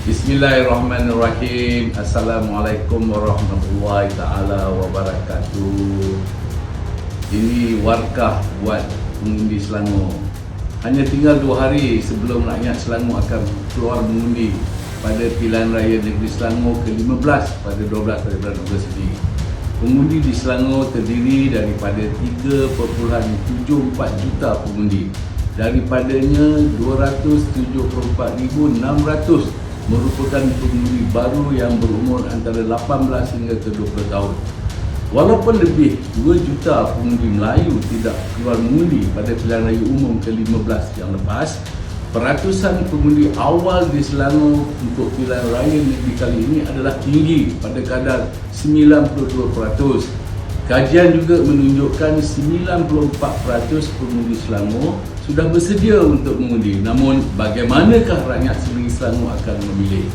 Bismillahirrahmanirrahim. Assalamualaikum warahmatullahi ta'ala wabarakatuh. Ini warkah buat pengundi Selangor. Hanya tinggal 2 hari sebelum rakyat Selangor akan keluar mengundi pada pilihan raya negeri Selangor ke-15 pada 12 Februari ini. Pengundi di Selangor terdiri daripada 3.74 juta pengundi. Daripadanya 274,600 merupakan pengundi baru yang berumur antara 18 hingga ke 20 tahun. Walaupun lebih 2 juta pengundi Melayu tidak keluar mengundi pada pilihan raya umum ke-15 yang lepas, peratusan pengundi awal di Selangor untuk pilihan raya negeri kali ini adalah tinggi pada kadar 92%. Kajian juga menunjukkan 94% pengundi Selangor sudah bersedia untuk mengundi. Namun, bagaimanakah rakyat negeri Selangor akan memilih?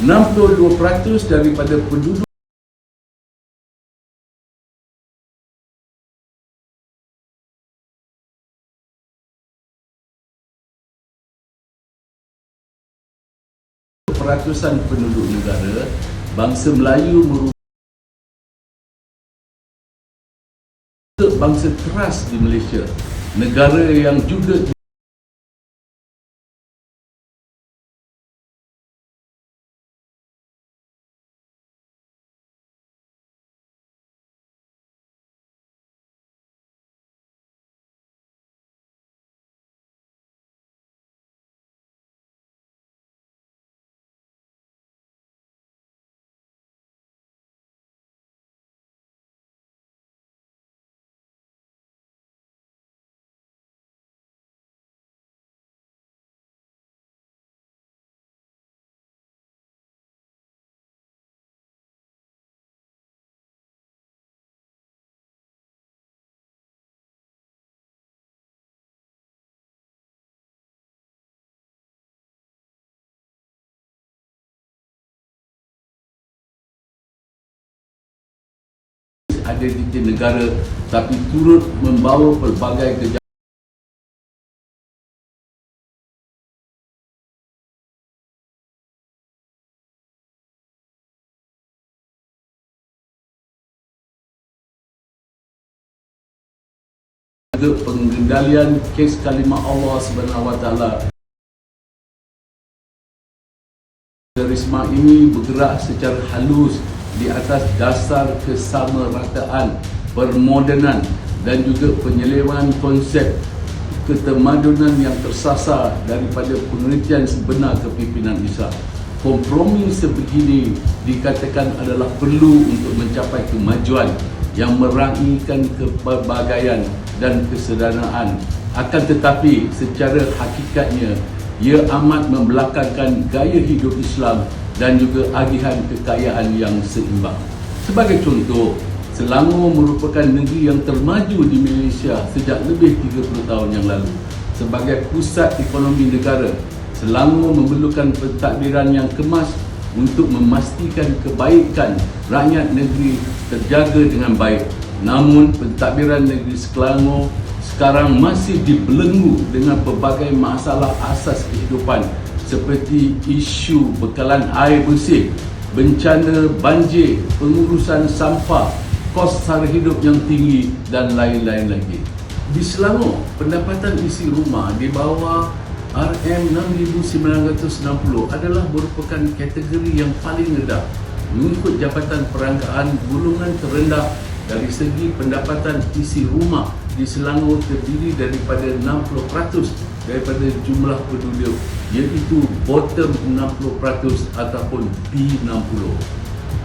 62% daripada penduduk peratusan penduduk negara, bangsa Melayu merupakan bangsa keras di Malaysia, negara yang juga ada di negara, tapi turut membawa pelbagai kejahatan pengendalian kes kalimah Allah SWT. Terorisme ini bergerak secara halus di atas dasar kesamarataan, permodernan dan juga penyelewengan konsep ketemadunan yang tersasar daripada penelitian sebenar kepimpinan Islam. Kompromi sebegini dikatakan adalah perlu untuk mencapai kemajuan yang meraihkan kepelbagaian dan kesederhanaan. Akan tetapi secara hakikatnya ia amat membelakangkan gaya hidup Islam dan juga agihan kekayaan yang seimbang. Sebagai contoh, Selangor merupakan negeri yang termaju di Malaysia sejak lebih 30 tahun yang lalu. Sebagai pusat ekonomi negara, Selangor memerlukan pentadbiran yang kemas untuk memastikan kebaikan rakyat negeri terjaga dengan baik. Namun, pentadbiran negeri Selangor sekarang masih dibelenggu dengan pelbagai masalah asas kehidupan seperti isu bekalan air bersih, bencana banjir, pengurusan sampah, kos sara hidup yang tinggi dan lain-lain lagi. Di Selangor, pendapatan isi rumah di bawah RM6,960 adalah merupakan kategori yang paling rendah. Mengikut Jabatan Perangkaan, golongan terendah dari segi pendapatan isi rumah di Selangor terdiri daripada 60% daripada jumlah penduduk, iaitu bottom 60% ataupun B60.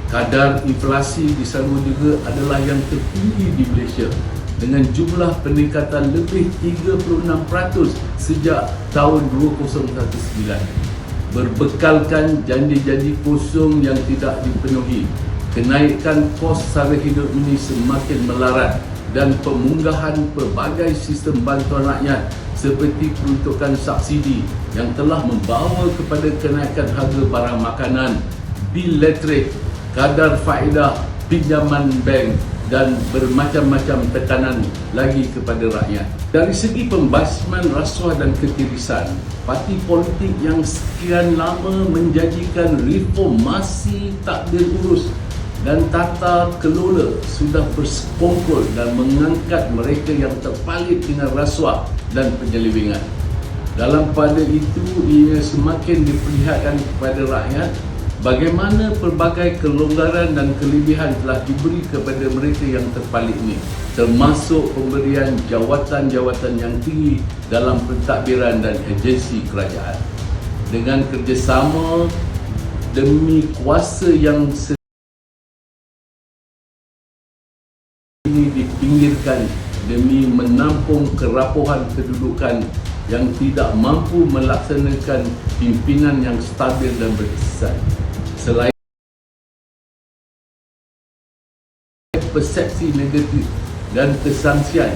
Kadar inflasi di Selangor juga adalah yang tertinggi di Malaysia dengan jumlah peningkatan lebih 36% sejak tahun 2019. Berbekalkan janji-janji kosong yang tidak dipenuhi, kenaikan kos sara hidup ini semakin melarat dan pemunggahan pelbagai sistem bantuan rakyat seperti peruntukan subsidi yang telah membawa kepada kenaikan harga barang makanan, bil elektrik, kadar faedah pinjaman bank dan bermacam-macam tekanan lagi kepada rakyat. Dari segi pembasman rasuah dan ketirisan, parti politik yang sekian lama menjanjikan reformasi takdir urus dan tata kelola sudah bersekongkol dan mengangkat mereka yang terpalit dengan rasuah dan penyelewengan. Dalam pada itu, ia semakin diperlihatkan kepada rakyat bagaimana pelbagai kelonggaran dan kelebihan telah diberi kepada mereka yang terpalit ini, termasuk pemberian jawatan-jawatan yang tinggi dalam pentadbiran dan agensi kerajaan. Dengan kerjasama demi kuasa yang ini dipinggirkan demi menampung kerapuhan kedudukan yang tidak mampu melaksanakan pimpinan yang stabil dan berkesan. Selain persepsi negatif dan kesangsian